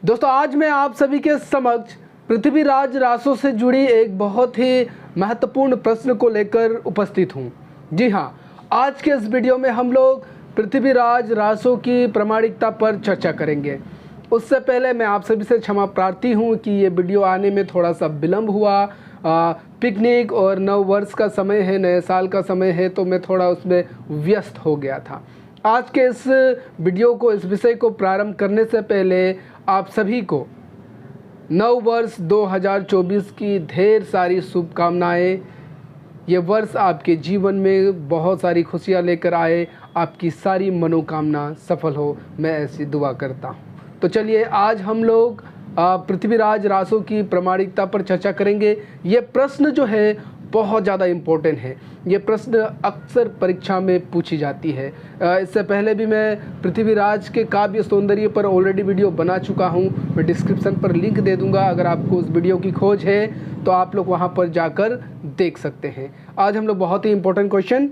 दोस्तों आज मैं आप सभी के समक्ष पृथ्वीराज रासो से जुड़ी एक बहुत ही महत्वपूर्ण प्रश्न को लेकर उपस्थित हूँ। जी हाँ, आज के इस वीडियो में हम लोग पृथ्वीराज रासो की प्रामाणिकता पर चर्चा करेंगे। उससे पहले मैं आप सभी से क्षमा प्रार्थी हूँ कि ये वीडियो आने में थोड़ा सा विलम्ब हुआ। पिकनिक और नव वर्ष का समय है, नए साल का समय है, तो मैं थोड़ा उसमें व्यस्त हो गया था। आज के इस वीडियो को, इस विषय को प्रारंभ करने से पहले आप सभी को नव वर्ष 2024 की ढेर सारी शुभकामनाएं। ये वर्ष आपके जीवन में बहुत सारी खुशियां लेकर आए, आपकी सारी मनोकामना सफल हो, मैं ऐसी दुआ करता हूं। तो चलिए आज हम लोग पृथ्वीराज रासो की प्रामाणिकता पर चर्चा करेंगे। ये प्रश्न जो है बहुत ज़्यादा इम्पोर्टेंट है। ये प्रश्न अक्सर परीक्षा में पूछी जाती है। इससे पहले भी मैं पृथ्वीराज के काव्य सौंदर्य पर ऑलरेडी वीडियो बना चुका हूँ। मैं डिस्क्रिप्शन पर लिंक दे दूँगा, अगर आपको उस वीडियो की खोज है तो आप लोग वहाँ पर जाकर देख सकते हैं। आज हम लोग बहुत ही इम्पोर्टेंट क्वेश्चन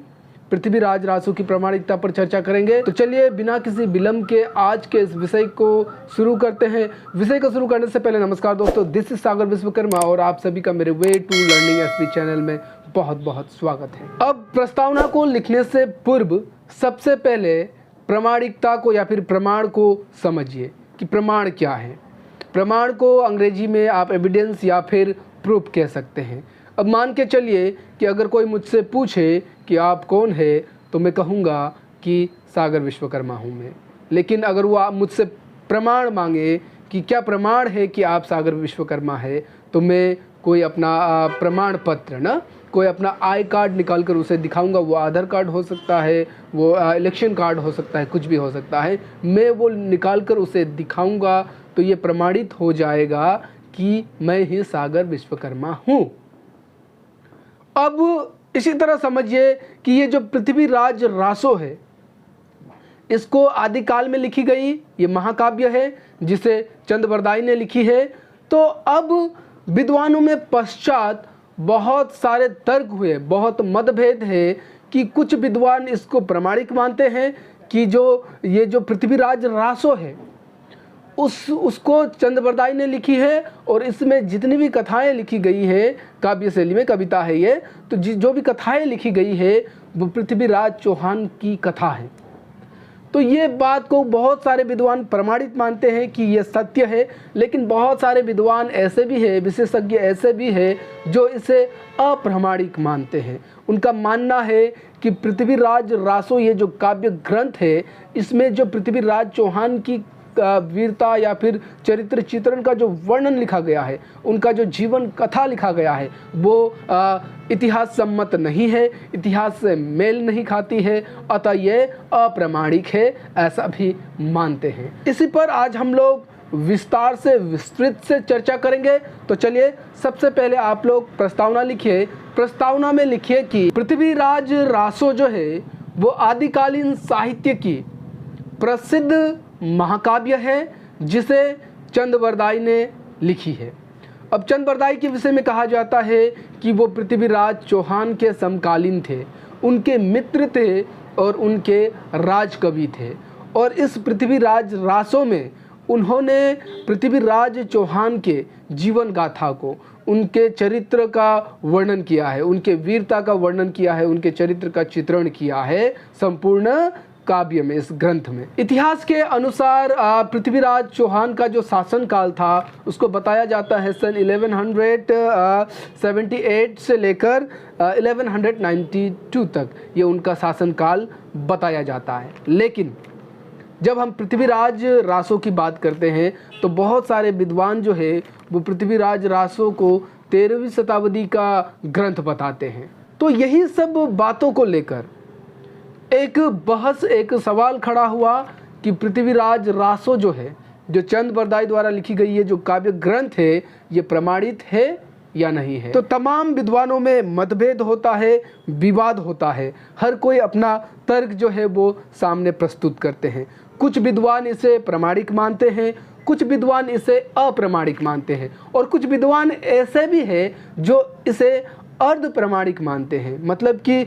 पृथ्वीराज रासो की प्रामाणिकता पर चर्चा करेंगे। तो चलिए बिना किसी विलंब के आज के इस विषय को शुरू करते हैं। विषय को शुरू करने से पहले नमस्कार दोस्तों, दिस इज सागर विश्वकर्मा और आप सभी का मेरे way to learning SP channel में बहुत बहुत स्वागत है। अब प्रस्तावना को लिखने से पूर्व सबसे पहले प्रामाणिकता को या फिर प्रमाण को समझिए कि प्रमाण क्या है। प्रमाण को अंग्रेजी में आप एविडेंस या फिर प्रूफ कह सकते हैं। अब मान के चलिए कि अगर कोई मुझसे पूछे कि आप कौन है, तो मैं कहूँगा कि सागर विश्वकर्मा हूँ मैं। लेकिन अगर वो आप मुझसे प्रमाण मांगे कि क्या प्रमाण है कि आप सागर विश्वकर्मा है, तो मैं कोई अपना प्रमाण पत्र ना, कोई अपना आई कार्ड निकाल कर उसे दिखाऊंगा। वो आधार कार्ड हो सकता है, वो इलेक्शन कार्ड हो सकता है, कुछ भी हो सकता है। मैं वो निकाल कर उसे दिखाऊंगा तो ये प्रमाणित हो जाएगा कि मैं ही सागर विश्वकर्मा हूँ। अब इसी तरह समझिए कि ये जो पृथ्वीराज रासो है, इसको आदिकाल में लिखी गई ये महाकाव्य है जिसे चंद्रबरदाई ने लिखी है। तो अब विद्वानों में पश्चात बहुत सारे तर्क हुए, बहुत मतभेद है कि कुछ विद्वान इसको प्रामाणिक मानते हैं कि ये जो पृथ्वीराज रासो है उसको चंद्रबरदाई ने लिखी है और इसमें जितनी भी कथाएं लिखी गई है, काव्य शैली में कविता है ये, तो जो भी कथाएं लिखी गई है वो पृथ्वीराज चौहान की कथा है। तो ये बात को बहुत सारे विद्वान प्रमाणित मानते हैं कि ये सत्य है। लेकिन बहुत सारे विद्वान ऐसे भी है, विशेषज्ञ ऐसे भी है जो इसे अप्रामाणिक मानते हैं। उनका मानना है कि पृथ्वीराज रासो ये जो काव्य ग्रंथ है, इसमें जो पृथ्वीराज चौहान की वीरता या फिर चरित्र चित्रण का जो वर्णन लिखा गया है, उनका जो जीवन कथा लिखा गया है, वो इतिहास सम्मत नहीं है, इतिहास से मेल नहीं खाती है, अतः ये अप्रामाणिक है, ऐसा भी मानते हैं। इसी पर आज हम लोग विस्तार से विस्तृत से चर्चा करेंगे। तो चलिए सबसे पहले आप लोग प्रस्तावना लिखिए। प्रस्तावना में लिखिए कि पृथ्वीराज रासो जो है वो आदिकालीन साहित्य की प्रसिद्ध महाकाव्य है जिसे चंद्रबरदाई ने लिखी है। अब चंद्रबरदाई के विषय में कहा जाता है कि वो पृथ्वीराज चौहान के समकालीन थे, उनके मित्र थे और उनके राजकवि थे। और इस पृथ्वीराज रासो में उन्होंने पृथ्वीराज चौहान के जीवन गाथा को, उनके चरित्र का वर्णन किया है, उनके वीरता का वर्णन किया है, उनके चरित्र का चित्रण किया है संपूर्ण काव्य में, इस ग्रंथ में। इतिहास के अनुसार पृथ्वीराज चौहान का जो शासन काल था उसको बताया जाता है सन 1178 से लेकर 1192 तक, ये उनका शासन काल बताया जाता है। लेकिन जब हम पृथ्वीराज रासो की बात करते हैं तो बहुत सारे विद्वान जो है वो पृथ्वीराज रासो को 13वीं शताब्दी का ग्रंथ बताते हैं। तो यही सब बातों को लेकर एक बहस, एक सवाल खड़ा हुआ कि पृथ्वीराज रासो जो है, जो चंद्रबरदाई द्वारा लिखी गई ये जो काव्य ग्रंथ है, ये प्रमाणित है या नहीं है। तो तमाम विद्वानों में मतभेद होता है, विवाद होता है, हर कोई अपना तर्क जो है वो सामने प्रस्तुत करते हैं। कुछ विद्वान इसे प्रमाणिक मानते हैं, कुछ विद्वान इसे अप्रामाणिक मानते हैं और कुछ विद्वान ऐसे भी हैं जो इसे अर्ध प्रमाणिक मानते हैं। मतलब कि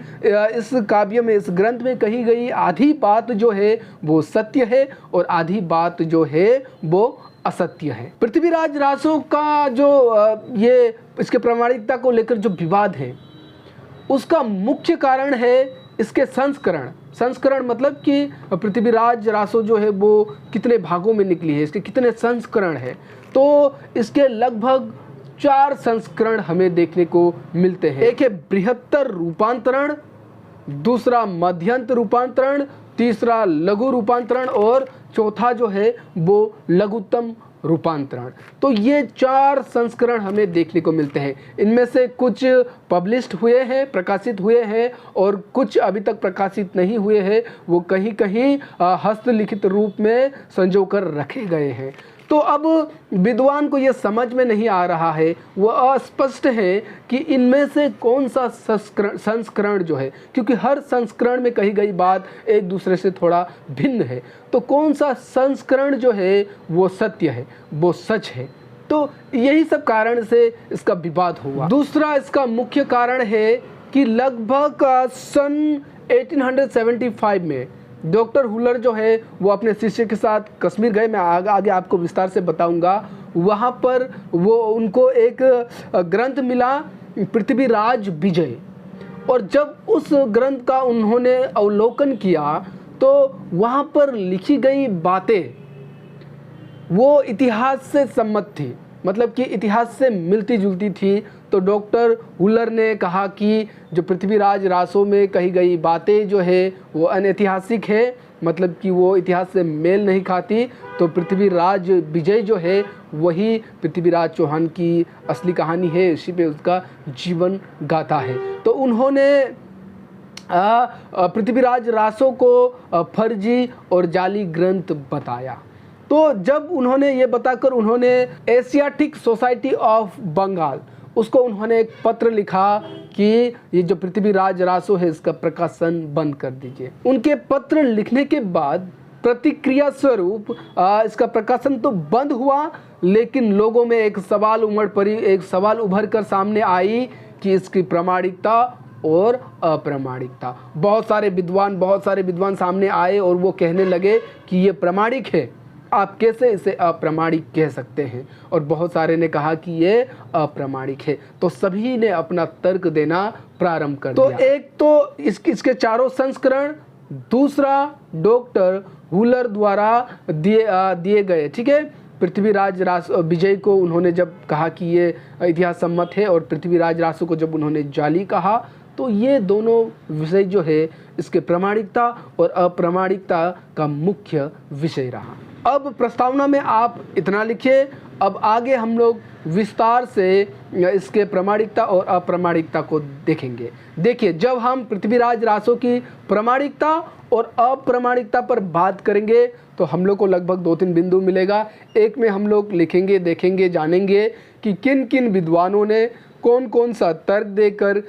इस काव्य में, इस ग्रंथ में कही गई आधी बात जो है वो सत्य है और आधी बात जो है वो असत्य है। पृथ्वीराज रासो का जो ये इसके प्रामाणिकता को लेकर जो विवाद है, उसका मुख्य कारण है इसके संस्करण मतलब कि पृथ्वीराज रासो जो है वो कितने भागों में निकली है, इसके कितने संस्करण है। तो इसके लगभग 4 संस्करण हमें देखने को मिलते हैं। एक है बृहत्तर रूपांतरण, दूसरा मध्यंतर रूपांतरण, तीसरा लघु रूपांतरण और चौथा जो है वो लघुत्तम रूपांतरण। तो ये 4 संस्करण हमें देखने को मिलते हैं। इनमें से कुछ पब्लिश्ड हुए हैं, प्रकाशित हुए हैं, और कुछ अभी तक प्रकाशित नहीं हुए हैं। वो कहीं कहीं हस्तलिखित रूप में संजो कर रखे गए हैं। तो अब विद्वान को ये समझ में नहीं आ रहा है, वो अस्पष्ट है कि इनमें से कौन सा संस्करण जो है, क्योंकि हर संस्करण में कही गई बात एक दूसरे से थोड़ा भिन्न है, तो कौन सा संस्करण जो है वो सत्य है, वो सच है। तो यही सब कारण से इसका विवाद हुआ। दूसरा इसका मुख्य कारण है कि लगभग सन 1875 में डॉक्टर हुलर जो है वो अपने शिष्य के साथ कश्मीर गए। मैं आगे आपको विस्तार से बताऊंगा। वहाँ पर वो उनको एक ग्रंथ मिला, पृथ्वीराज विजय, और जब उस ग्रंथ का उन्होंने अवलोकन किया तो वहाँ पर लिखी गई बातें वो इतिहास से सम्मत थी, मतलब कि इतिहास से मिलती जुलती थी। तो डॉक्टर हुलर ने कहा कि जो पृथ्वीराज रासो में कही गई बातें जो है वो अनैतिहासिक है, मतलब कि वो इतिहास से मेल नहीं खाती। तो पृथ्वीराज विजय जो है वही पृथ्वीराज चौहान की असली कहानी है, इसी पे उसका जीवन गाथा है। तो उन्होंने पृथ्वीराज रासो को फर्जी और जाली ग्रंथ बताया। तो जब उन्होंने ये बताकर उन्होंने एशियाटिक सोसाइटी ऑफ बंगाल, उसको उन्होंने एक पत्र लिखा कि ये जो पृथ्वीराज रासो है इसका प्रकाशन बंद कर दीजिए। उनके पत्र लिखने के बाद प्रतिक्रिया स्वरूप इसका प्रकाशन तो बंद हुआ, लेकिन लोगों में एक सवाल उभर कर सामने आई कि इसकी प्रामाणिकता और अप्रामाणिकता। बहुत सारे विद्वान सामने आए और वो कहने लगे कि ये प्रामाणिक है, आप कैसे इसे अप्रामाणिक कह सकते हैं। और बहुत सारे ने कहा कि ये अप्रामाणिक है। तो सभी ने अपना तर्क देना प्रारंभ कर दिया। तो एक तो इसके 4 संस्करण, दूसरा डॉक्टर हुलर द्वारा दिए गए, ठीक है। पृथ्वीराज रासो विजय को उन्होंने जब कहा कि ये इतिहास सम्मत है, और पृथ्वीराज रासो को जब उन्होंने जाली कहा, तो ये दोनों विषय जो है इसके प्रामाणिकता और अप्रामाणिकता का मुख्य विषय रहा। अब प्रस्तावना में आप इतना लिखिए। अब आगे हम लोग विस्तार से इसके प्रामाणिकता और अप्रामाणिकता को देखेंगे। देखिए, जब हम पृथ्वीराज रासो की प्रामाणिकता और अप्रामाणिकता पर बात करेंगे तो हम लोग को लगभग 2-3 बिंदु मिलेगा। एक में हम लोग लिखेंगे, देखेंगे, जानेंगे कि किन किन विद्वानों ने कौन कौन सा तर्क देकर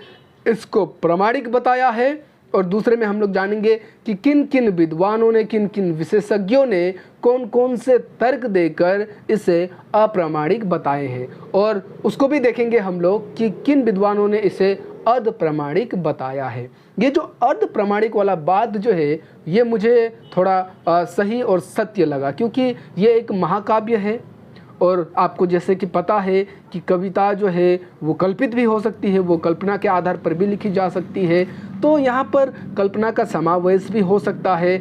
इसको प्रामाणिक बताया है, और दूसरे में हम लोग जानेंगे कि किन किन विद्वानों ने, किन किन विशेषज्ञों ने कौन कौन से तर्क देकर इसे अप्रामाणिक बताए हैं, और उसको भी देखेंगे हम लोग कि किन विद्वानों ने इसे अर्ध प्रामाणिक बताया है। ये जो अर्ध प्रामाणिक वाला बात जो है ये मुझे थोड़ा सही और सत्य लगा, क्योंकि ये एक महाकाव्य है, और आपको जैसे कि पता है कि कविता जो है वो कल्पित भी हो सकती है, वो कल्पना के आधार पर भी लिखी जा सकती है। तो यहाँ पर कल्पना का समावेश भी हो सकता है।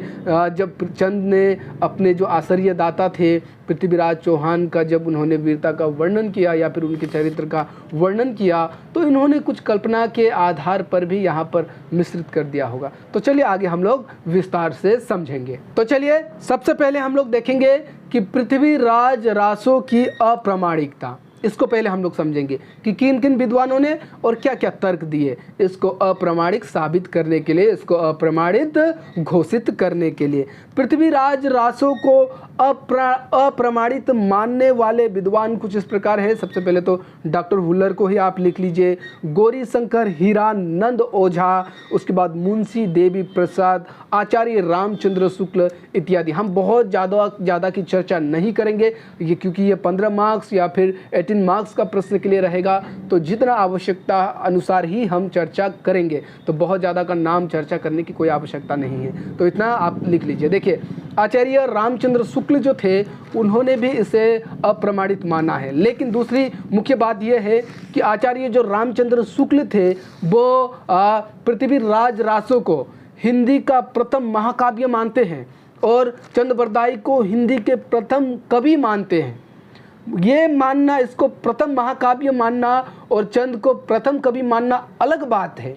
जब चंद ने अपने जो आश्चर्य दाता थे पृथ्वीराज चौहान का, जब उन्होंने वीरता का वर्णन किया या फिर उनके चरित्र का वर्णन किया, तो इन्होंने कुछ कल्पना के आधार पर भी यहाँ पर मिश्रित कर दिया होगा। तो चलिए आगे हम लोग विस्तार से समझेंगे। तो चलिए सबसे पहले हम लोग देखेंगे कि पृथ्वीराज रासो की अप्रामाणिकता, इसको पहले हम लोग समझेंगे कि किन किन विद्वानों ने और क्या क्या तर्क दिए इसको अप्रामाणिक साबित करने के लिए, इसको अप्रमाणित घोषित करने के लिए। पृथ्वीराज रासो को अप्रमाणित मानने वाले विद्वान कुछ इस प्रकार है। सबसे पहले तो डॉक्टर हुलर को ही आप लिख लीजिए, गौरी शंकर हीरानंद ओझा, उसके बाद मुंशी देवी प्रसाद, आचार्य रामचंद्र शुक्ल इत्यादि। हम बहुत ज़्यादा की चर्चा नहीं करेंगे ये, क्योंकि ये 15 मार्क्स या फिर 18 मार्क्स का प्रश्न के लिए रहेगा। तो जितना आवश्यकता अनुसार ही हम चर्चा करेंगे, तो बहुत ज़्यादा का नाम चर्चा करने की कोई आवश्यकता नहीं है। तो इतना आप लिख लीजिए। देखिए, आचार्य रामचंद्र शुक्ल जो थे उन्होंने भी इसे अप्रमाणित माना है। लेकिन दूसरी मुख्य बात यह है कि आचार्य जो रामचंद्र शुक्ल थे वो पृथ्वीराज रासो को हिंदी का प्रथम महाकाव्य मानते हैं और चंद बरदाई को हिंदी के प्रथम कवि मानते हैं। ये मानना, इसको प्रथम महाकाव्य मानना और चंद को प्रथम कवि मानना अलग बात है,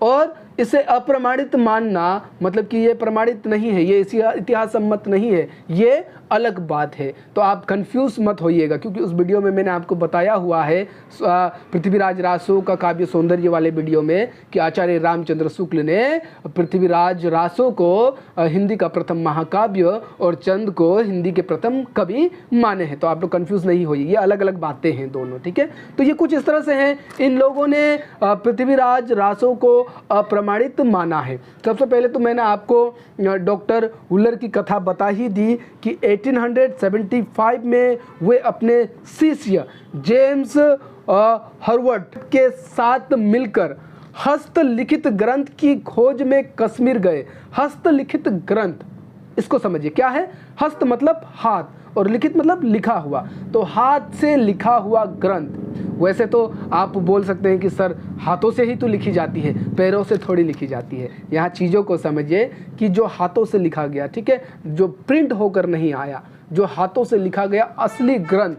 और इसे अप्रमाणित मानना मतलब कि ये प्रमाणित नहीं है, ये इतिहास सम्मत नहीं है, ये अलग बात है। तो आप कंफ्यूज मत होइएगा, क्योंकि उस वीडियो में मैंने आपको बताया हुआ है पृथ्वीराज रासो का काव्य सौंदर्य वाले वीडियो में कि आचार्य रामचंद्र शुक्ल ने पृथ्वीराज रासो को हिंदी का प्रथम महाकाव्य और चंद को हिंदी के प्रथम कवि माने हैं। तो आप लोग कंफ्यूज नहीं होइए, ये अलग अलग बातें हैं दोनों, ठीक है। तो ये कुछ इस तरह से हैं, इन लोगों ने पृथ्वीराज रासो को अप्रमाणित माना है। सबसे पहले तो मैंने आपको डॉक्टर हुलर की कथा बता ही दी कि 1875 में वे अपने शिष्य जेम्स हर्वर्ड के साथ मिलकर हस्तलिखित ग्रंथ की खोज में कश्मीर गए। हस्तलिखित ग्रंथ, इसको समझिए क्या है। हस्त मतलब हाथ और लिखित मतलब लिखा हुआ, तो हाथ से लिखा हुआ ग्रंथ। वैसे तो आप बोल सकते हैं कि सर हाथों से ही तो लिखी जाती है, पैरों से थोड़ी लिखी जाती है। यहाँ चीज़ों को समझिए कि जो हाथों से लिखा गया, ठीक है, जो प्रिंट होकर नहीं आया, जो हाथों से लिखा गया असली ग्रंथ,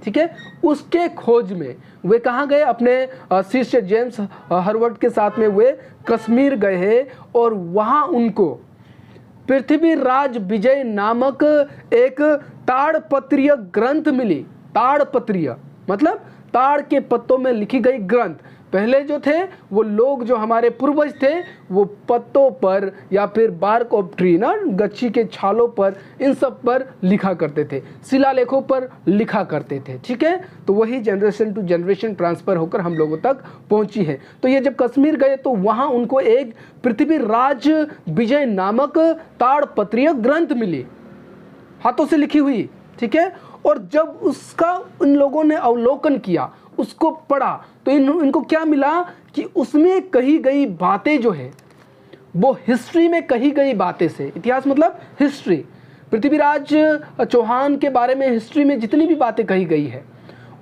ठीक है, उसके खोज में वे कहाँ गए, अपने शिष्य जेम्स हर्वर्ड के साथ में वे कश्मीर गए हैं और वहाँ उनको पृथ्वीराज विजय नामक एक ताड़पत्रीय ग्रंथ मिली। ताड़पत्रीय मतलब ताड़ के पत्तों में लिखी गई ग्रंथ। पहले जो थे वो लोग, जो हमारे पूर्वज थे, वो पत्तों पर या फिर बार्क ऑफ ट्री ना, गच्छी के छालों पर, इन सब पर लिखा करते थे, शिलालेखों पर लिखा करते थे, ठीक है। तो वही जनरेशन टू जनरेशन ट्रांसफर होकर हम लोगों तक पहुंची है। तो ये जब कश्मीर गए तो वहाँ उनको एक पृथ्वीराज विजय नामक ताड़पत्रीय ग्रंथ मिली, हाथों से लिखी हुई, ठीक है। और जब उसका इन लोगों ने अवलोकन किया, उसको पढ़ा, तो इनको क्या मिला कि उसमें कही गई बातें जो है वो हिस्ट्री में कही गई बातें से, इतिहास मतलब हिस्ट्री, पृथ्वीराज चौहान के बारे में हिस्ट्री में जितनी भी बातें कही गई है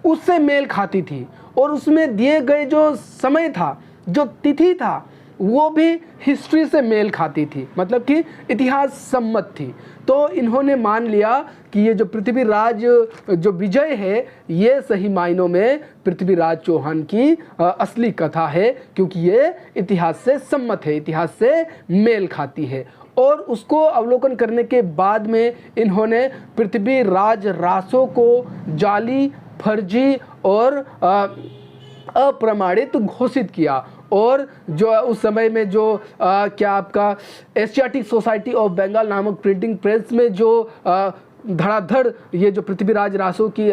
उससे मेल खाती थी। और उसमें दिए गए जो समय था, जो तिथि था, वो भी हिस्ट्री से मेल खाती थी, मतलब कि इतिहास सम्मत थी। तो इन्होंने मान लिया कि ये जो पृथ्वीराज जो विजय है, ये सही मायनों में पृथ्वीराज चौहान की असली कथा है, क्योंकि ये इतिहास से सम्मत है, इतिहास से मेल खाती है। और उसको अवलोकन करने के बाद में इन्होंने पृथ्वीराज रासो को जाली, फर्जी और अप्रमाणित घोषित किया। और जो उस समय में जो क्या आपका एशियाटिक सोसाइटी ऑफ बंगाल नामक प्रिंटिंग प्रेस में जो धड़ाधड़ ये जो पृथ्वीराज रासो की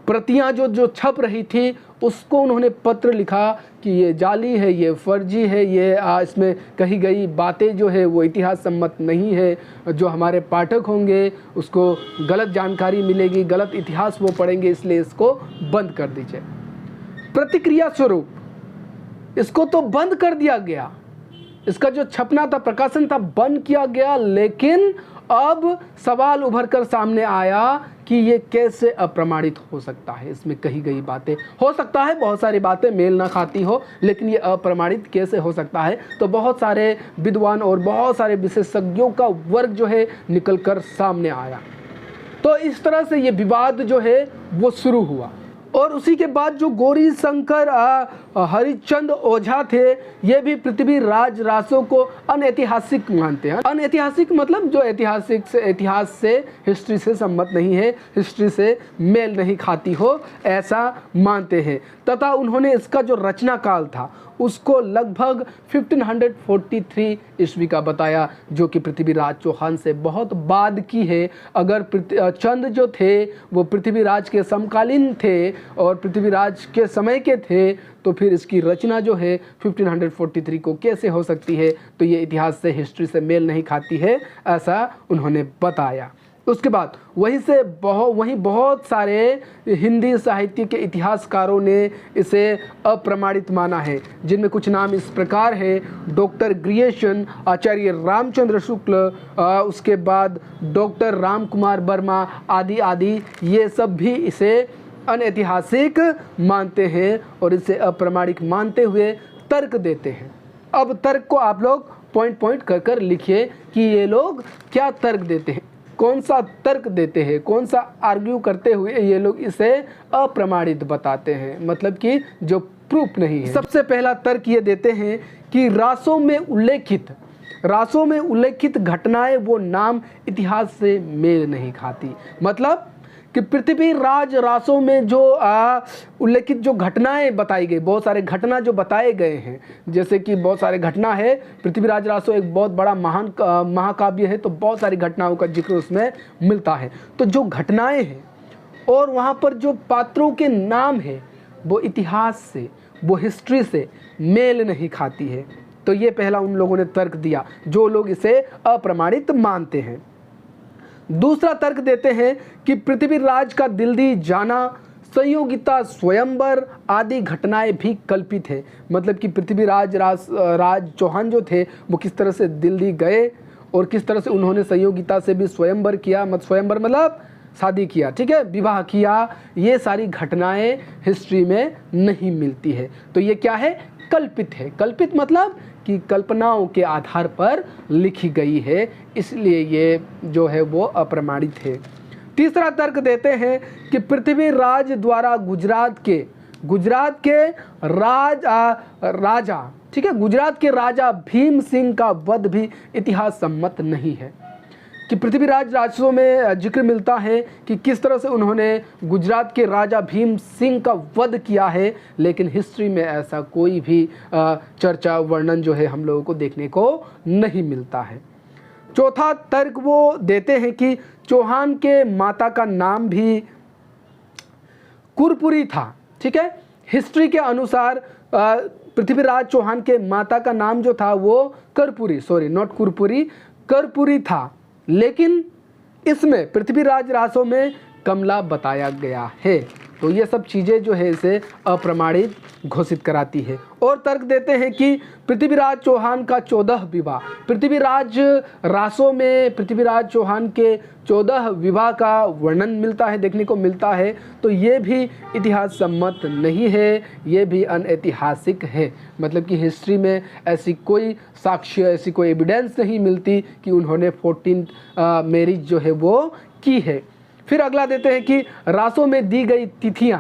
प्रतियां जो छप रही थी, उसको उन्होंने पत्र लिखा कि ये जाली है, ये फर्जी है, ये इसमें कही गई बातें जो है वो इतिहास सम्मत नहीं है। जो हमारे पाठक होंगे उसको गलत जानकारी मिलेगी, गलत इतिहास वो पढ़ेंगे, इसलिए इसको बंद कर दीजिए। प्रतिक्रिया स्वरूप इसको तो बंद कर दिया गया, इसका जो छपना था, प्रकाशन था, बंद किया गया। लेकिन अब सवाल उभर कर सामने आया कि ये कैसे अप्रमाणित हो सकता है, इसमें कही गई बातें, हो सकता है बहुत सारी बातें मेल ना खाती हो, लेकिन ये अप्रमाणित कैसे हो सकता है। तो बहुत सारे विद्वान और बहुत सारे विशेषज्ञों का वर्ग जो है निकल कर सामने आया। तो इस तरह से ये विवाद जो है वो शुरू हुआ। और उसी के बाद जो गौरी शंकर हरिश्चंद्र ओझा थे, ये भी पृथ्वीराज रासो को अनैतिहासिक मानते हैं। अनैतिहासिक मतलब जो ऐतिहासिक से, इतिहास से, हिस्ट्री से सम्मत नहीं है, हिस्ट्री से मेल नहीं खाती हो, ऐसा मानते हैं। तथा उन्होंने इसका जो रचना काल था उसको लगभग 1543 ईस्वी का बताया, जो कि पृथ्वीराज चौहान से बहुत बाद की है। अगर चंद जो थे वो पृथ्वीराज के समकालीन थे और पृथ्वीराज के समय के थे, तो फिर इसकी रचना जो है 1543 को कैसे हो सकती है। तो ये इतिहास से, हिस्ट्री से मेल नहीं खाती है, ऐसा उन्होंने बताया। उसके बाद वहीं बहुत सारे हिंदी साहित्य के इतिहासकारों ने इसे अप्रमाणित माना है, जिनमें कुछ नाम इस प्रकार है: डॉक्टर ग्रियेशन, आचार्य रामचंद्र शुक्ल, उसके बाद डॉक्टर राम कुमार वर्मा आदि आदि। ये सब भी इसे अनैतिहासिक मानते हैं और इसे अप्रमाणिक मानते हुए तर्क देते हैं। अब तर्क को आप लोग पॉइंट पॉइंट कर कर लिखिए कि ये लोग क्या तर्क देते हैं, कौन सा तर्क देते हैं, कौन सा आर्ग्यू करते हुए ये लोग इसे अप्रमाणित बताते हैं, मतलब कि जो प्रूफ नहीं है। सबसे पहला तर्क ये देते हैं कि रासों में उल्लेखित घटनाएं वो नाम इतिहास से मेल नहीं खाती। मतलब कि पृथ्वीराज रासों में जो उल्लेखित जो घटनाएं बताई गई, बहुत सारे घटना जो बताए गए हैं, जैसे कि बहुत सारे घटना है, पृथ्वीराज रासों एक बहुत बड़ा महान महाकाव्य है, तो बहुत सारी घटनाओं का जिक्र उसमें मिलता है। तो जो घटनाएं हैं और वहाँ पर जो पात्रों के नाम है वो इतिहास से, वो हिस्ट्री से मेल नहीं खाती है। तो ये पहला उन लोगों ने तर्क दिया जो लोग इसे अप्रमाणित मानते हैं। दूसरा तर्क देते हैं कि पृथ्वीराज का दिल्ली जाना, संयोगिता, स्वयंवर आदि घटनाएं भी कल्पित है। मतलब कि पृथ्वीराज राज चौहान जो थे वो किस तरह से दिल्ली गए और किस तरह से उन्होंने संयोगिता से भी स्वयंवर किया, स्वयंवर मतलब शादी किया, ठीक है, विवाह किया। ये सारी घटनाएं हिस्ट्री में नहीं मिलती है। तो ये क्या है? कल्पित है। कल्पित मतलब कि कल्पनाओं के आधार पर लिखी गई है, इसलिए ये जो है वो अप्रमाणित है। तीसरा तर्क देते हैं कि पृथ्वीराज द्वारा गुजरात के राजा, ठीक है, गुजरात के राजा भीम सिंह का वध भी इतिहास सम्मत नहीं है। कि पृथ्वीराज राजसों में जिक्र मिलता है कि किस तरह से उन्होंने गुजरात के राजा भीम सिंह का वध किया है, लेकिन हिस्ट्री में ऐसा कोई भी चर्चा, वर्णन जो है हम लोगों को देखने को नहीं मिलता है। चौथा तर्क वो देते हैं कि चौहान के माता का नाम भी कुरपुरी था, ठीक है। हिस्ट्री के अनुसार पृथ्वीराज चौहान के माता का नाम जो था वो कर्पूरी, सॉरी नॉट कुरपुरी, कर्पूरी था, लेकिन इसमें पृथ्वीराज रासों में कमला बताया गया है। तो ये सब चीज़ें जो है इसे अप्रमाणित घोषित कराती है। और तर्क देते हैं कि पृथ्वीराज चौहान का 14 विवाह, पृथ्वीराज रासों में पृथ्वीराज चौहान के 14 विवाह का वर्णन मिलता है, देखने को मिलता है। तो ये भी इतिहास सम्मत नहीं है, ये भी अनऐतिहासिक है। मतलब कि हिस्ट्री में ऐसी कोई साक्ष्य, ऐसी कोई एविडेंस नहीं मिलती कि उन्होंने 14 मैरिज जो है वो की है। फिर अगला देते हैं कि रासों में दी गई तिथियां,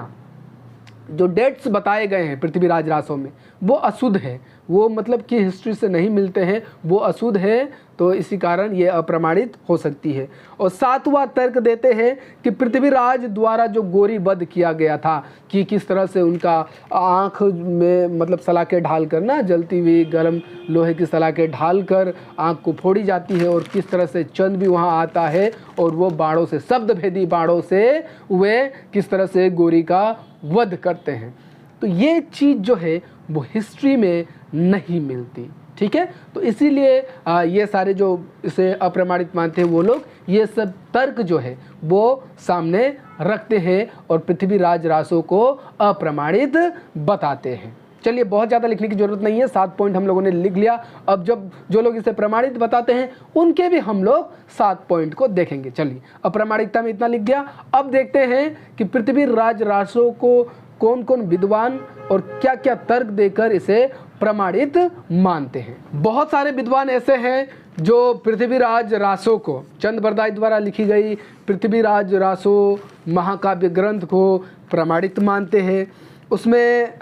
जो डेट्स बताए गए हैं पृथ्वीराज रासों में, वो अशुद्ध है, वो मतलब कि हिस्ट्री से नहीं मिलते हैं, वो अशुद्ध है, तो इसी कारण ये अप्रमाणित हो सकती है। और सातवां तर्क देते हैं कि पृथ्वीराज द्वारा जो गोरी वध किया गया था, कि किस तरह से उनका आँख में मतलब सलाखें ढाल कर ना, जलती हुई गर्म लोहे की सलाखें ढाल कर आँख को फोड़ी जाती है, और किस तरह से चंद भी वहाँ आता है और वो बाणों से, शब्दभेदी बाणों से वे किस तरह से गोरी का वध करते हैं। तो ये चीज़ जो है वो हिस्ट्री में नहीं मिलती, ठीक है। तो इसीलिए ये सारे जो इसे अप्रमाणित मानते हैं वो लोग ये सब तर्क जो है वो सामने रखते हैं और पृथ्वीराज रासों को अप्रमाणित बताते हैं। चलिए, बहुत ज़्यादा लिखने की ज़रूरत नहीं है, 7 पॉइंट हम लोगों ने लिख लिया। अब जब जो लोग इसे प्रमाणित बताते हैं उनके भी हम लोग 7 पॉइंट को देखेंगे। चलिए, अप्रमाणिकता में इतना लिख दिया। अब देखते हैं कि पृथ्वीराज रासों को कौन कौन विद्वान और क्या क्या तर्क देकर इसे प्रमाणित मानते हैं। बहुत सारे विद्वान ऐसे हैं जो पृथ्वीराज रासों को, चंद बरदाई द्वारा लिखी गई पृथ्वीराज रासों महाकाव्य ग्रंथ को प्रमाणित मानते हैं। उसमें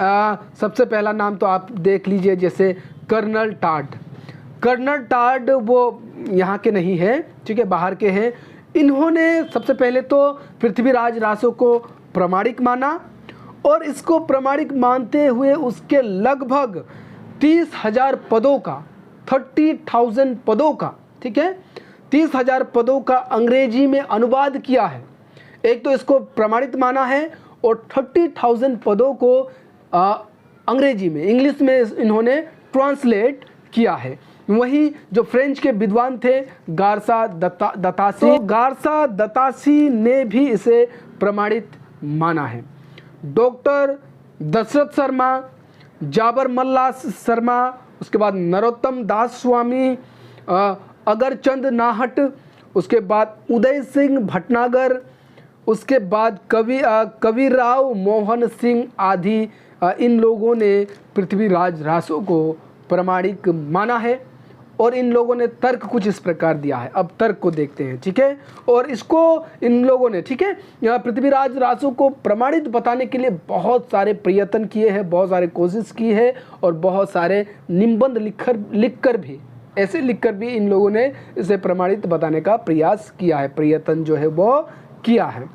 सबसे पहला नाम तो आप देख लीजिए, जैसे कर्नल टाड। कर्नल टाड वो यहाँ के नहीं है, ठीक है, बाहर के हैं। इन्होंने सबसे पहले तो पृथ्वीराज रासों को प्रमाणिक माना, और इसको प्रमाणिक मानते हुए उसके लगभग 30,000 पदों का, 30,000 पदों का, ठीक है, 30,000 पदों का अंग्रेजी में अनुवाद किया है। एक तो इसको प्रमाणित माना है और 30,000 पदों को अंग्रेजी में, इंग्लिश में इन्होंने ट्रांसलेट किया है। वहीं जो फ्रेंच के विद्वान थे गार्सा दतासी, तो गार्सा दतासी ने भी इसे प्रमाणित माना है। डॉक्टर दशरथ शर्मा, जाबर मल्ला शर्मा, उसके बाद नरोत्तम दास स्वामी, अगरचंद नाहट, उसके बाद उदय सिंह भटनागर, उसके बाद कविराव मोहन सिंह आदि इन लोगों ने पृथ्वीराज रासो को प्रमाणिक माना है। और इन लोगों ने तर्क कुछ इस प्रकार दिया है। अब तर्क को देखते हैं, ठीक है। और इसको इन लोगों ने, ठीक है, पृथ्वीराज रासो को प्रमाणित बताने के लिए बहुत सारे प्रयत्न किए हैं, बहुत सारे कोशिश की है और बहुत सारे निबंध लिखकर भी, ऐसे लिखकर भी इन लोगों ने इसे प्रमाणित बताने का प्रयास किया है, प्रयत्न जो है वो किया है।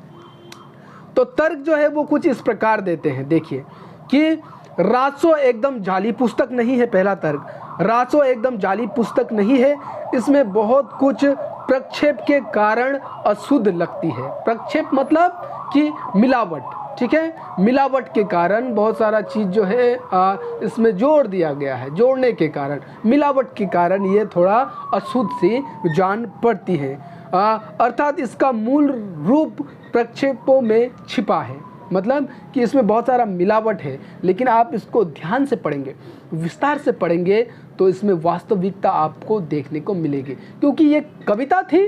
तो तर्क जो है वो कुछ इस प्रकार देते हैं, देखिए कि रासो एकदम जाली पुस्तक नहीं है। पहला तर्क, रासो एकदम जाली पुस्तक नहीं है, इसमें बहुत कुछ प्रक्षेप के कारण अशुद्ध लगती है। प्रक्षेप मतलब कि मिलावट, ठीक है, मिलावट के कारण बहुत सारा चीज़ जो है इसमें जोड़ दिया गया है, जोड़ने के कारण, मिलावट के कारण ये थोड़ा अशुद्ध सी जान पड़ती है। अर्थात इसका मूल रूप प्रक्षेपों में छिपा है, मतलब कि इसमें बहुत सारा मिलावट है। लेकिन आप इसको ध्यान से पढ़ेंगे, विस्तार से पढ़ेंगे तो इसमें वास्तविकता आपको देखने को मिलेगी। क्योंकि ये कविता थी,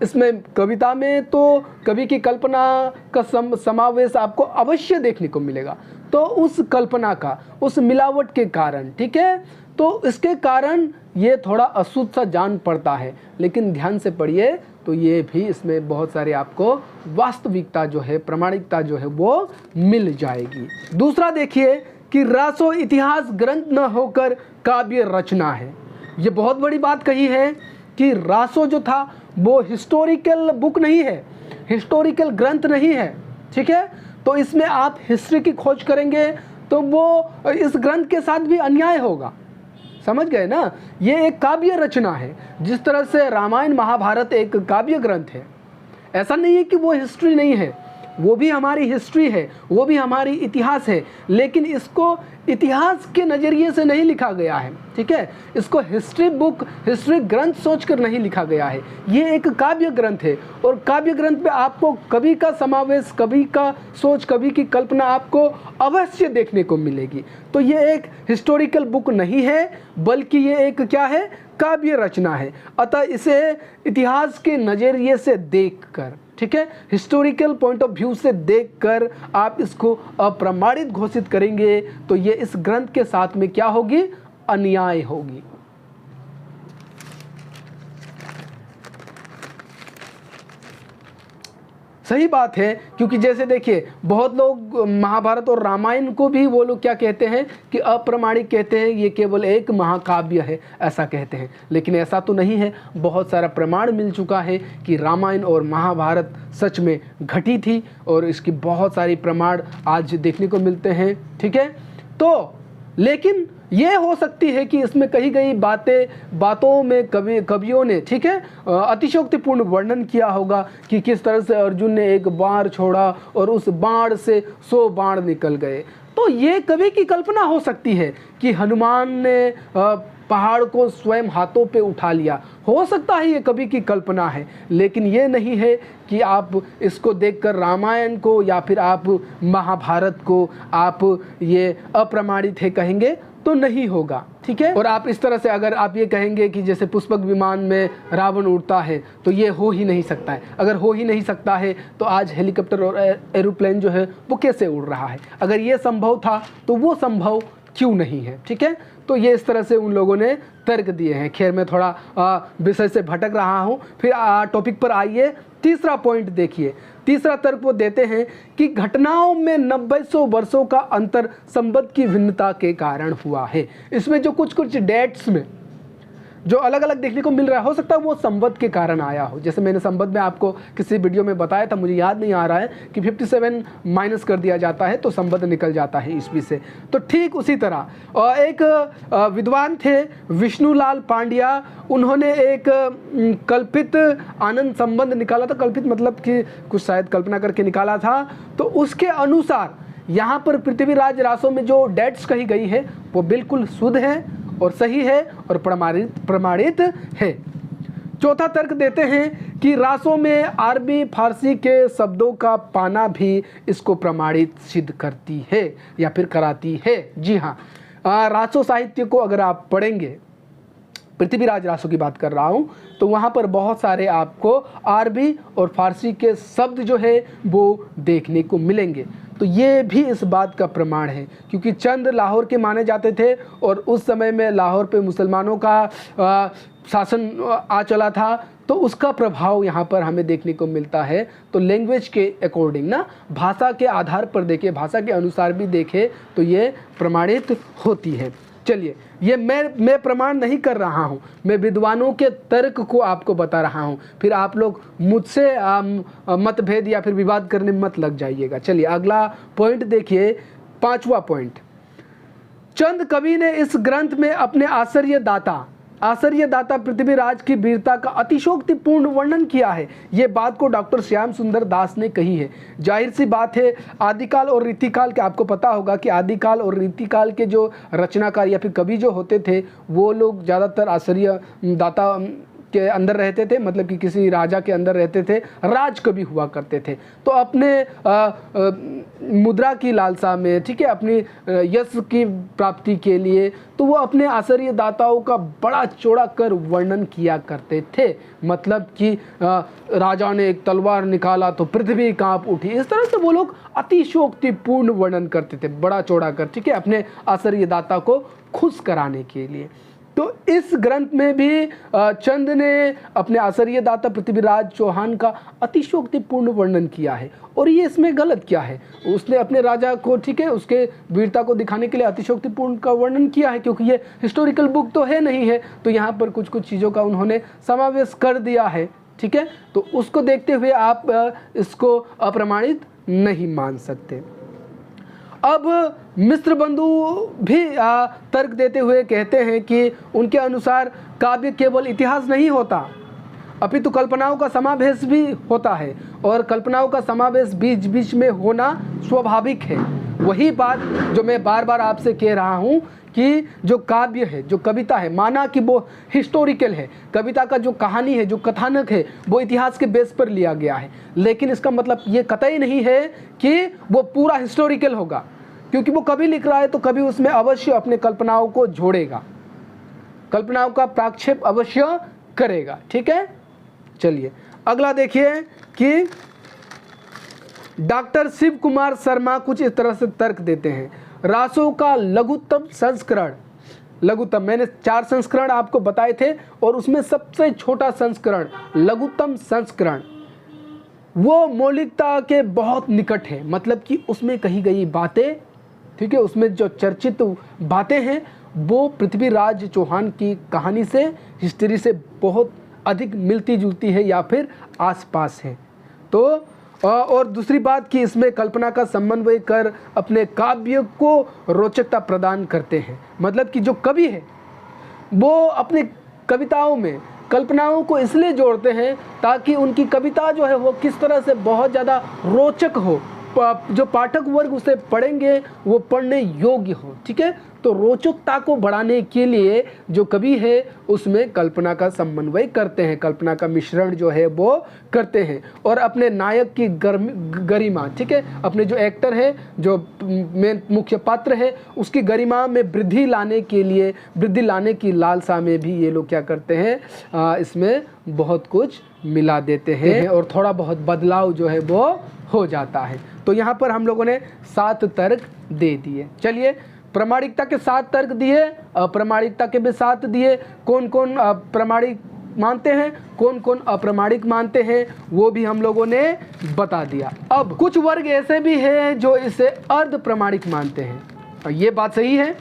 इसमें कविता में तो कवि की कल्पना का समावेश आपको अवश्य देखने को मिलेगा। तो उस कल्पना का, उस मिलावट के कारण, ठीक है, तो इसके कारण ये थोड़ा अशुद्ध सा जान पड़ता है। लेकिन ध्यान से पढ़िए तो ये भी इसमें बहुत सारे आपको वास्तविकता जो है, प्रामाणिकता जो है वो मिल जाएगी। दूसरा देखिए कि रासो इतिहास ग्रंथ न होकर काव्य रचना है। ये बहुत बड़ी बात कही है कि रासो जो था वो हिस्टोरिकल बुक नहीं है, हिस्टोरिकल ग्रंथ नहीं है, ठीक है। तो इसमें आप हिस्ट्री की खोज करेंगे तो वो इस ग्रंथ के साथ भी अन्याय होगा, समझ गए ना। ये एक काव्य रचना है, जिस तरह से रामायण महाभारत एक काव्य ग्रंथ है। ऐसा नहीं है कि वो हिस्ट्री नहीं है, वो भी हमारी हिस्ट्री है, वो भी हमारी इतिहास है। लेकिन इसको इतिहास के नज़रिए से नहीं लिखा गया है, ठीक है। इसको हिस्ट्री बुक, हिस्ट्री ग्रंथ सोचकर नहीं लिखा गया है। ये एक काव्य ग्रंथ है और काव्य ग्रंथ पे आपको कवि का समावेश, कवि का सोच, कवि की कल्पना आपको अवश्य देखने को मिलेगी। तो ये एक हिस्टोरिकल बुक नहीं है, बल्कि ये एक क्या है, काव्य रचना है। अतः इसे इतिहास के नज़रिए से देखकर, ठीक है, हिस्टोरिकल पॉइंट ऑफ व्यू से देखकर आप इसको अप्रमाणित घोषित करेंगे तो ये इस ग्रंथ के साथ में क्या होगी, अन्याय होगी। सही बात है, क्योंकि जैसे देखिए बहुत लोग महाभारत और रामायण को भी वो लोग क्या कहते हैं कि अप्रमाणिक कहते हैं, ये केवल एक महाकाव्य है, ऐसा कहते हैं। लेकिन ऐसा तो नहीं है, बहुत सारा प्रमाण मिल चुका है कि रामायण और महाभारत सच में घटी थी और इसकी बहुत सारी प्रमाण आज देखने को मिलते हैं, ठीक है। तो लेकिन ये हो सकती है कि इसमें कही गई बातों में कवियों ने, ठीक है, अतिशयोक्तिपूर्ण वर्णन किया होगा कि किस तरह से अर्जुन ने एक बाण छोड़ा और उस बाण से 100 बाण निकल गए। तो ये कवि की कल्पना हो सकती है कि हनुमान ने पहाड़ को स्वयं हाथों पे उठा लिया, हो सकता है ये कवि की कल्पना है। लेकिन ये नहीं है कि आप इसको देखकर रामायण को या फिर आप महाभारत को आप ये अप्रमाणित है कहेंगे तो नहीं होगा, ठीक है। और आप इस तरह से अगर आप ये कहेंगे कि जैसे पुष्पक विमान में रावण उड़ता है तो ये हो ही नहीं सकता है। अगर हो ही नहीं सकता है तो आज हेलीकॉप्टर और एरोप्लेन जो है वो कैसे उड़ रहा है। अगर ये संभव था तो वो संभव क्यों नहीं है, ठीक है। तो ये इस तरह से उन लोगों ने तर्क दिए हैं। खैर मैं थोड़ा विषय से भटक रहा हूँ, फिर टॉपिक पर आइए। तीसरा पॉइंट देखिए, तीसरा तर्क वो देते हैं कि घटनाओं में 900 वर्षों का अंतर संबंध की भिन्नता के कारण हुआ है। इसमें जो कुछ डेट्स में जो अलग अलग देखने को मिल रहा है, हो सकता है वो संबंध के कारण आया हो। जैसे मैंने संबंध में आपको किसी वीडियो में बताया था, मुझे याद नहीं आ रहा है, कि 57 माइनस कर दिया जाता है तो संबंध निकल जाता है ईस्वी से। तो ठीक उसी तरह एक विद्वान थे विष्णुलाल पांड्या, उन्होंने एक कल्पित आनंद संबंध निकाला था। कल्पित मतलब कि कुछ शायद कल्पना करके निकाला था। तो उसके अनुसार यहाँ पर पृथ्वीराज रासो में जो डेट्स कही गई है वो बिल्कुल शुद्ध है और सही है और प्रमाणित है। चौथा तर्क देते हैं कि रासों में अरबी फारसी के शब्दों का पाना भी इसको प्रमाणित सिद्ध करती है या फिर कराती है। जी हाँ, रासो साहित्य को अगर आप पढ़ेंगे, पृथ्वीराज रासो की बात कर रहा हूँ, तो वहाँ पर बहुत सारे आपको अरबी और फारसी के शब्द जो है वो देखने को मिलेंगे। तो ये भी इस बात का प्रमाण है, क्योंकि चंद लाहौर के माने जाते थे और उस समय में लाहौर पे मुसलमानों का शासन आ चला था, तो उसका प्रभाव यहाँ पर हमें देखने को मिलता है। तो लैंग्वेज के अकॉर्डिंग ना, भाषा के आधार पर देखें, भाषा के अनुसार भी देखें तो ये प्रमाणित होती है। चलिए, ये मैं प्रमाण नहीं कर रहा हूँ, मैं विद्वानों के तर्क को आपको बता रहा हूँ, फिर आप लोग मुझसे मतभेद या फिर विवाद करने मत लग जाइएगा। चलिए अगला पॉइंट देखिए, 5वां पॉइंट। चंद कवि ने इस ग्रंथ में अपने आश्चर्यदाता पृथ्वीराज की वीरता का अतिशयोक्तिपूर्ण वर्णन किया है। ये बात को डॉक्टर श्याम सुंदर दास ने कही है। जाहिर सी बात है, आदिकाल और रीतिकाल के आपको पता होगा कि आदिकाल और रीतिकाल के जो रचनाकार या फिर कवि जो होते थे, वो लोग ज़्यादातर आश्चर्यदाता के अंदर रहते थे, मतलब कि किसी राजा के अंदर रहते थे, राज कवि हुआ करते थे। तो अपने मुद्रा की लालसा में, ठीक है, अपनी यश की प्राप्ति के लिए, तो वो अपने आश्चर्यदाताओं का बड़ा चौड़ा कर वर्णन किया करते थे। मतलब कि राजा ने एक तलवार निकाला तो पृथ्वी कांप उठी, इस तरह से वो लोग अतिशयोक्तिपूर्ण वर्णन करते थे, बड़ा चौड़ा कर, ठीक है, अपने आश्चर्यदाता को खुश कराने के लिए। तो इस ग्रंथ में भी चंद ने अपने आश्चर्यदाता पृथ्वीराज चौहान का अतिशयोक्तिपूर्ण वर्णन किया है। और ये इसमें गलत क्या है? उसने अपने राजा को, ठीक है, उसके वीरता को दिखाने के लिए अतिशयोक्तिपूर्ण का वर्णन किया है, क्योंकि ये हिस्टोरिकल बुक तो है नहीं है, तो यहाँ पर कुछ कुछ चीज़ों का उन्होंने समावेश कर दिया है, ठीक है। तो उसको देखते हुए आप इसको अप्रमाणित नहीं मान सकते। अब मिस्र बंधु भी तर्क देते हुए कहते हैं कि उनके अनुसार काव्य केवल इतिहास नहीं होता, अपितु कल्पनाओं का समावेश भी होता है, और कल्पनाओं का समावेश बीच बीच में होना स्वाभाविक है। वही बात जो मैं बार बार आपसे कह रहा हूँ कि जो काव्य है, जो कविता है, माना कि वो हिस्टोरिकल है, कविता का जो कहानी है, जो कथानक है, वो इतिहास के बेस पर लिया गया है, लेकिन इसका मतलब ये कतई नहीं है कि वो पूरा हिस्टोरिकल होगा, क्योंकि वो कभी लिख रहा है तो कभी उसमें अवश्य अपने कल्पनाओं को जोड़ेगा, कल्पनाओं का प्राक्षेप अवश्य करेगा, ठीक है। चलिए अगला देखिए कि डॉक्टर शिव कुमार शर्मा कुछ इस तरह से तर्क देते हैं। रासों का लघुत्तम संस्करण, लघुत्तम, मैंने 4 संस्करण आपको बताए थे, और उसमें सबसे छोटा संस्करण, लघुत्तम संस्करण, वो मौलिकता के बहुत निकट है। मतलब कि उसमें कही गई बातें, ठीक है, उसमें जो चर्चित बातें हैं, वो पृथ्वीराज चौहान की कहानी से, हिस्ट्री से बहुत अधिक मिलती जुलती है या फिर आसपास है। तो और दूसरी बात कि इसमें कल्पना का समन्वय कर अपने काव्य को रोचकता प्रदान करते हैं। मतलब कि जो कवि है वो अपने कविताओं में कल्पनाओं को इसलिए जोड़ते हैं ताकि उनकी कविता जो है वो किस तरह से बहुत ज़्यादा रोचक हो, जो पाठक वर्ग उसे पढ़ेंगे वो पढ़ने योग्य हो, ठीक है। तो रोचकता को बढ़ाने के लिए जो कवि है उसमें कल्पना का समन्वय करते हैं, कल्पना का मिश्रण जो है वो करते हैं, और अपने नायक की गरिमा, ठीक है, अपने जो एक्टर है, जो मेन मुख्य पात्र है, उसकी गरिमा में वृद्धि लाने के लिए, वृद्धि लाने की लालसा में भी ये लोग क्या करते हैं, इसमें बहुत कुछ मिला देते हैं और थोड़ा बहुत बदलाव जो है वो हो जाता है। तो यहाँ पर हम लोगों ने 7 तर्क दे दिए। चलिए, प्रामाणिकता के 7 तर्क दिए, अप्रामाणिकता के भी 7 दिए, कौन कौन प्रामाणिक मानते हैं, कौन कौन अप्रामाणिक मानते हैं, वो भी हम लोगों ने बता दिया। अब कुछ वर्ग ऐसे भी हैं जो इसे अर्ध प्रामाणिक मानते हैं, और ये बात सही है।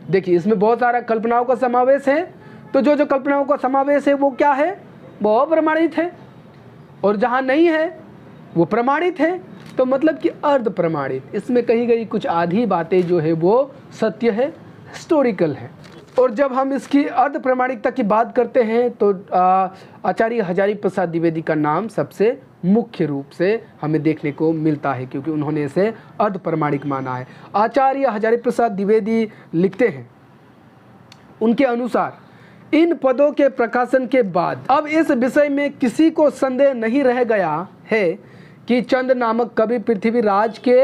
देखिए, इसमें बहुत सारा कल्पनाओं का समावेश है, तो जो जो कल्पनाओं का समावेश है वो क्या है, वो अप्रमाणित है, और जहाँ नहीं है वो प्रमाणित है। तो मतलब कि अर्ध प्रमाणित, इसमें कही गई कुछ आधी बातें जो है वो सत्य है, हिस्टोरिकल है। और जब हम इसकी अर्ध प्रमाणिकता की बात करते हैं तो आचार्य हजारी प्रसाद द्विवेदी का नाम सबसे मुख्य रूप से हमें देखने को मिलता है, क्योंकि उन्होंने इसे अर्ध प्रमाणिक माना है। आचार्य हजारी प्रसाद द्विवेदी लिखते हैं, उनके अनुसार इन पदों के प्रकाशन के बाद अब इस विषय में किसी को संदेह नहीं रह गया है कि चंद नामक कवि पृथ्वीराज के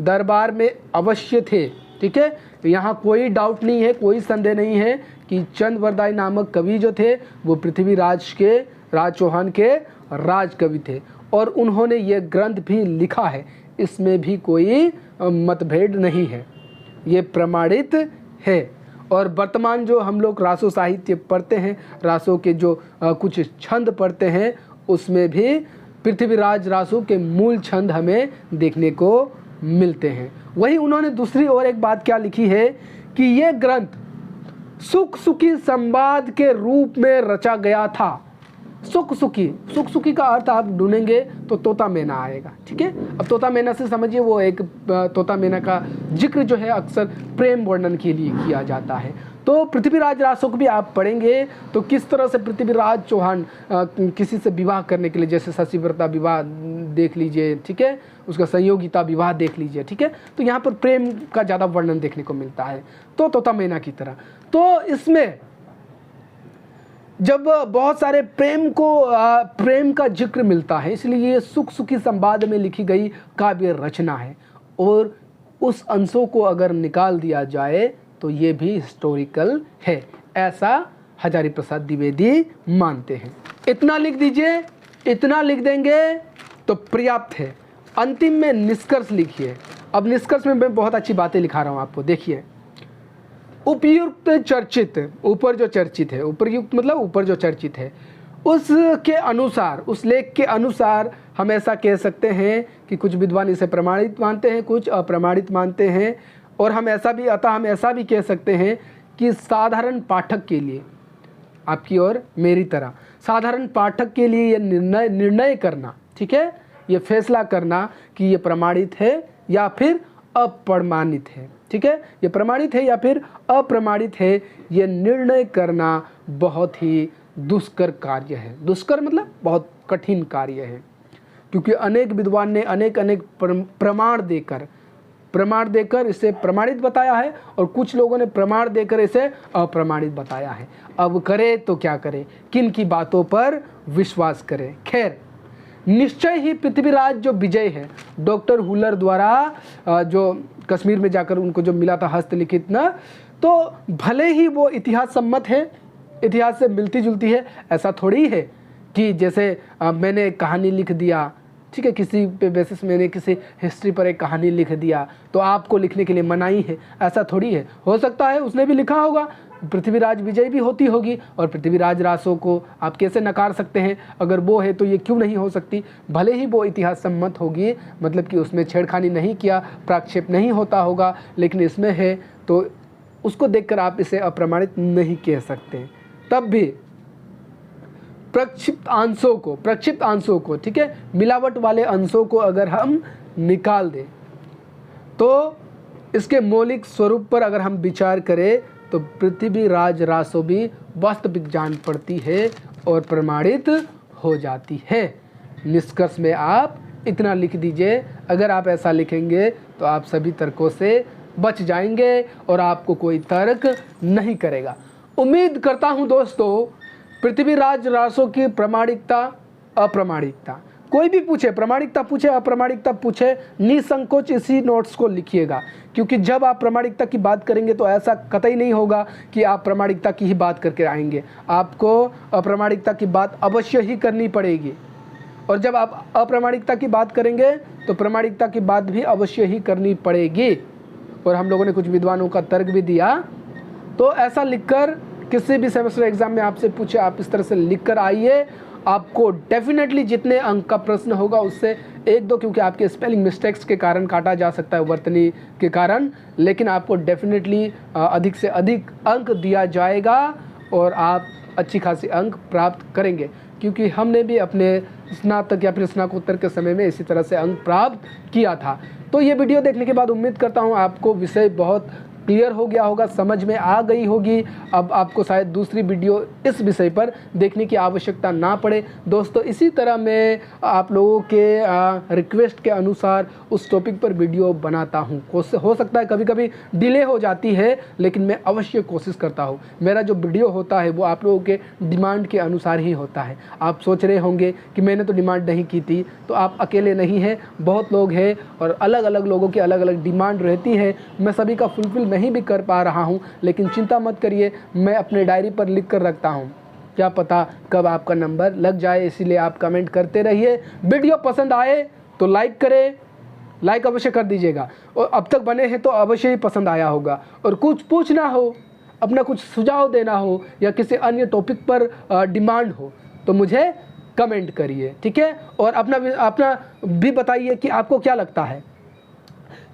दरबार में अवश्य थे। ठीक है, यहाँ कोई डाउट नहीं है, कोई संदेह नहीं है कि चंद वरदाई नामक कवि जो थे वो पृथ्वीराज के, राज चौहान के राज कवि थे और उन्होंने ये ग्रंथ भी लिखा है। इसमें भी कोई मतभेद नहीं है, ये प्रमाणित है। और वर्तमान जो हम लोग रासो साहित्य पढ़ते हैं, रासो के जो कुछ छंद पढ़ते हैं, उसमें भी पृथ्वीराज रासो के मूल छंद हमें देखने को मिलते हैं। वही उन्होंने दूसरी ओर एक बात क्या लिखी है कि ये ग्रंथ सुख सुखी संवाद के रूप में रचा गया था। सुख सुखी का अर्थ आप ढूंढेंगे तो तोता मैना आएगा। ठीक है, अब तोता मैना से समझिए वो एक तोता मैना का जिक्र जो है अक्सर प्रेम वर्णन के लिए किया जाता है। तो पृथ्वीराज रासो को भी आप पढ़ेंगे तो किस तरह से पृथ्वीराज चौहान किसी से विवाह करने के लिए, जैसे शशिव्रता विवाह देख लीजिए, ठीक है, उसका संयोगिता विवाह देख लीजिए। ठीक है, तो यहाँ पर प्रेम का ज़्यादा वर्णन देखने को मिलता है, तो तोता मैना की तरह। तो इसमें जब बहुत सारे प्रेम का जिक्र मिलता है, इसलिए ये सुख सुखी संवाद में लिखी गई काव्य रचना है। और उस अंशों को अगर निकाल दिया जाए तो ये भी हिस्टोरिकल है, ऐसा हजारी प्रसाद द्विवेदी मानते हैं। इतना लिख दीजिए, इतना लिख देंगे तो पर्याप्त है। अंतिम में निष्कर्ष लिखिए। अब निष्कर्ष में मैं बहुत अच्छी बातें लिखा रहा हूँ आपको, देखिए। उपयुक्त चर्चित, ऊपर जो चर्चित है, उपयुक्त मतलब ऊपर जो चर्चित है, उसके अनुसार, उस लेख के अनुसार हम ऐसा कह सकते हैं कि कुछ विद्वान इसे प्रमाणित मानते हैं, कुछ अप्रमाणित मानते हैं। और हम ऐसा भी कह सकते हैं कि साधारण पाठक के लिए, आपकी और मेरी तरह साधारण पाठक के लिए ये निर्णय करना, ठीक है, ये फैसला करना कि ये प्रमाणित है या फिर अप्रमाणित है, ठीक है, ये प्रमाणित है या फिर अप्रमाणित है, ये निर्णय करना बहुत ही दुष्कर कार्य है। दुष्कर मतलब बहुत कठिन कार्य है, क्योंकि अनेक विद्वान ने अनेक प्रमाण देकर इसे प्रमाणित बताया है और कुछ लोगों ने प्रमाण देकर इसे अप्रमाणित बताया है। अब करे तो क्या करे, किन की बातों पर विश्वास करें। खैर, निश्चय ही पृथ्वीराज जो विजय है, डॉक्टर हुलर द्वारा जो कश्मीर में जाकर उनको जो मिला था हस्तलिखित ना, तो भले ही वो इतिहास सम्मत है, इतिहास से मिलती जुलती है। ऐसा थोड़ी है कि जैसे मैंने कहानी लिख दिया, ठीक है, किसी पे बेसिस मैंने किसी हिस्ट्री पर एक कहानी लिख दिया तो आपको लिखने के लिए मनाही है, ऐसा थोड़ी है। हो सकता है उसने भी लिखा होगा, पृथ्वीराज विजय भी होती होगी, और पृथ्वीराज रासो को आप कैसे नकार सकते हैं? अगर वो है तो ये क्यों नहीं हो सकती? भले ही वो इतिहास सम्मत होगी, मतलब कि उसमें छेड़खानी नहीं किया, प्राक्षेप नहीं होता होगा, लेकिन इसमें है तो उसको देखकर आप इसे अप्रमाणित नहीं कह सकते। तब भी प्रक्षिप्त अंशों को, ठीक है, मिलावट वाले अंशों को अगर हम निकाल दें तो इसके मौलिक स्वरूप पर अगर हम विचार करें तो पृथ्वीराज रासो भी वास्तविक जान पड़ती है और प्रमाणित हो जाती है। निष्कर्ष में आप इतना लिख दीजिए। अगर आप ऐसा लिखेंगे तो आप सभी तर्कों से बच जाएंगे और आपको कोई तर्क नहीं करेगा। उम्मीद करता हूं दोस्तों, पृथ्वीराज रासो की प्रामाणिकता अप्रामाणिकता, कोई भी पूछे, प्रामाणिकता पूछे अप्रामाणिकता पूछे, निसंकोच इसी नोट्स को लिखिएगा। क्योंकि जब आप प्रामाणिकता की बात करेंगे तो ऐसा कतई नहीं होगा कि आप प्रामाणिकता की ही बात करके आएंगे, आपको अप्रामाणिकता की बात अवश्य ही करनी पड़ेगी। और जब आप अप्रामाणिकता की बात करेंगे तो प्रामाणिकता की बात भी अवश्य ही करनी पड़ेगी। और हम लोगों ने कुछ विद्वानों का तर्क भी दिया, तो ऐसा लिखकर किसी भी सेमेस्टर एग्जाम में आपसे पूछे, आप इस तरह से लिखकर आइए। आपको डेफिनेटली जितने अंक का प्रश्न होगा उससे 1-2, क्योंकि आपके स्पेलिंग मिस्टेक्स के कारण काटा जा सकता है, वर्तनी के कारण, लेकिन आपको डेफिनेटली अधिक से अधिक अंक दिया जाएगा और आप अच्छी खासी अंक प्राप्त करेंगे। क्योंकि हमने भी अपने स्नातक या फिर स्नातकोत्तर के समय में इसी तरह से अंक प्राप्त किया था। तो ये वीडियो देखने के बाद उम्मीद करता हूँ आपको विषय बहुत क्लियर हो गया होगा, समझ में आ गई होगी। अब आपको शायद दूसरी वीडियो इस विषय पर देखने की आवश्यकता ना पड़े। दोस्तों इसी तरह मैं आप लोगों के रिक्वेस्ट के अनुसार उस टॉपिक पर वीडियो बनाता हूँ। हो सकता है कभी कभी डिले हो जाती है, लेकिन मैं अवश्य कोशिश करता हूँ। मेरा जो वीडियो होता है वो आप लोगों के डिमांड के अनुसार ही होता है। आप सोच रहे होंगे कि मैंने तो डिमांड नहीं की थी, तो आप अकेले नहीं हैं, बहुत लोग हैं और अलग अलग लोगों की अलग अलग डिमांड रहती है। मैं सभी का फुलफ़िल नहीं भी कर पा रहा हूँ, लेकिन चिंता मत करिए, मैं अपने डायरी पर लिख कर रखता हूँ। क्या पता कब आपका नंबर लग जाए, इसीलिए आप कमेंट करते रहिए। वीडियो पसंद आए तो लाइक करें, लाइक अवश्य कर दीजिएगा, और अब तक बने हैं तो अवश्य ही पसंद आया होगा। और कुछ पूछना हो, अपना कुछ सुझाव देना हो या किसी अन्य टॉपिक पर डिमांड हो तो मुझे कमेंट करिए, ठीक है। और अपना भी बताइए कि आपको क्या लगता है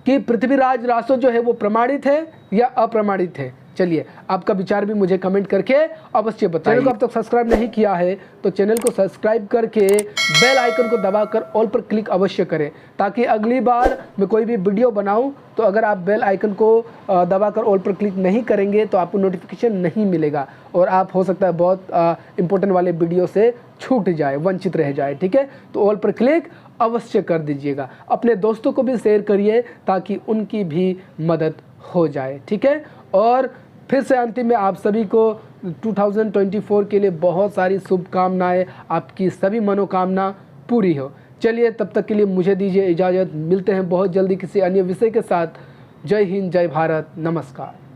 कि पृथ्वीराज रासो जो है वो प्रमाणित है या अप्रमाणित है। चलिए आपका विचार भी मुझे कमेंट करके अवश्य बताइए। चैनल को अब तक सब्सक्राइब नहीं किया है तो चैनल को सब्सक्राइब करके बेल आइकन को दबाकर ऑल पर क्लिक अवश्य करें, ताकि अगली बार मैं कोई भी वीडियो बनाऊं तो अगर आप बेल आइकन को दबाकर ऑल पर क्लिक नहीं करेंगे तो आपको नोटिफिकेशन नहीं मिलेगा और आप हो सकता है बहुत इंपॉर्टेंट वाले वीडियो से छूट जाए, वंचित रह जाए, ठीक है। तो ऑल पर क्लिक अवश्य कर दीजिएगा। अपने दोस्तों को भी शेयर करिए ताकि उनकी भी मदद हो जाए, ठीक है। और फिर से अंतिम में आप सभी को 2024 के लिए बहुत सारी शुभकामनाएं, आपकी सभी मनोकामना पूरी हो। चलिए तब तक के लिए मुझे दीजिए इजाज़त, मिलते हैं बहुत जल्दी किसी अन्य विषय के साथ। जय हिंद, जय भारत, नमस्कार।